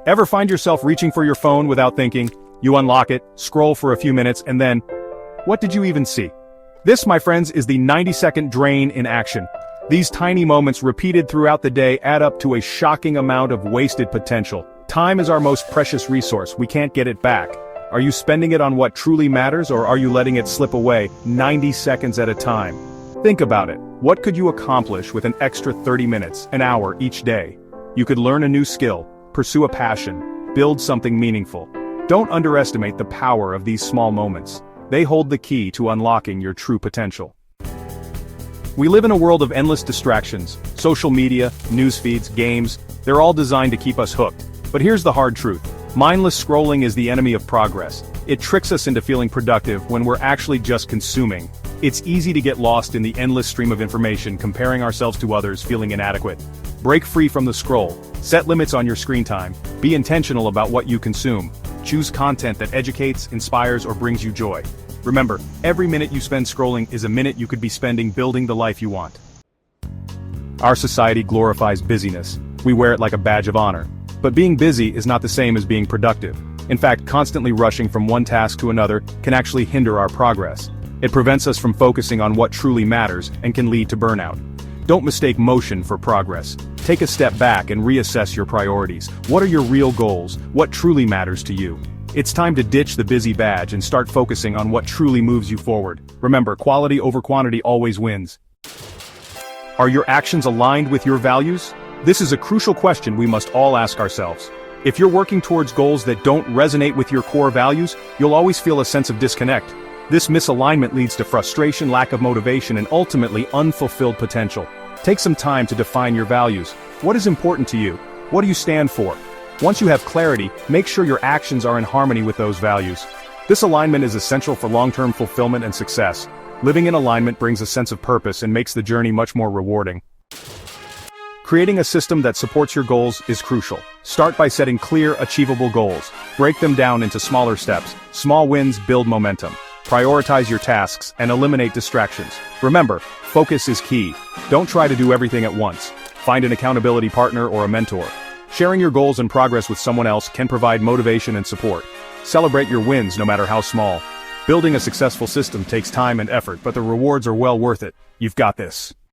Ever find yourself reaching for your phone without thinking? You unlock it, scroll for a few minutes, and then, what did you even see? This, my friends, is the 90-second drain in action. These tiny moments repeated throughout the day add up to a shocking amount of wasted potential. Time is our most precious resource. We can't get it back. Are you spending it on what truly matters, or are you letting it slip away 90 seconds at a time? Think about it. What could you accomplish with an extra 30 minutes, an hour each day? You could learn a new skill, pursue a passion, build something meaningful. Don't underestimate the power of these small moments. They hold the key to unlocking your true potential. We live in a world of endless distractions. Social media, news feeds, games, they're all designed to keep us hooked. But here's the hard truth. Mindless scrolling is the enemy of progress. It tricks us into feeling productive when we're actually just consuming. It's easy to get lost in the endless stream of information, comparing ourselves to others, feeling inadequate. Break free from the scroll. Set limits on your screen time. Be intentional about what you consume. Choose content that educates, inspires, or brings you joy. Remember, every minute you spend scrolling is a minute you could be spending building the life you want. Our society glorifies busyness. We wear it like a badge of honor. But being busy is not the same as being productive. In fact, constantly rushing from one task to another can actually hinder our progress. It prevents us from focusing on what truly matters and can lead to burnout. Don't mistake motion for progress. Take a step back and reassess your priorities. What are your real goals? What truly matters to you? It's time to ditch the busy badge and start focusing on what truly moves you forward. Remember, quality over quantity always wins. Are your actions aligned with your values? This is a crucial question we must all ask ourselves. If you're working towards goals that don't resonate with your core values, you'll always feel a sense of disconnect. This misalignment leads to frustration, lack of motivation, and ultimately unfulfilled potential. Take some time to define your values. What is important to you? What do you stand for? Once you have clarity, make sure your actions are in harmony with those values. This alignment is essential for long-term fulfillment and success. Living in alignment brings a sense of purpose and makes the journey much more rewarding. Creating a system that supports your goals is crucial. Start by setting clear, achievable goals. Break them down into smaller steps. Small wins build momentum. Prioritize your tasks and eliminate distractions. Remember, focus is key. Don't try to do everything at once. Find an accountability partner or a mentor. Sharing your goals and progress with someone else can provide motivation and support. Celebrate your wins no matter how small. Building a successful system takes time and effort, but the rewards are well worth it. You've got this.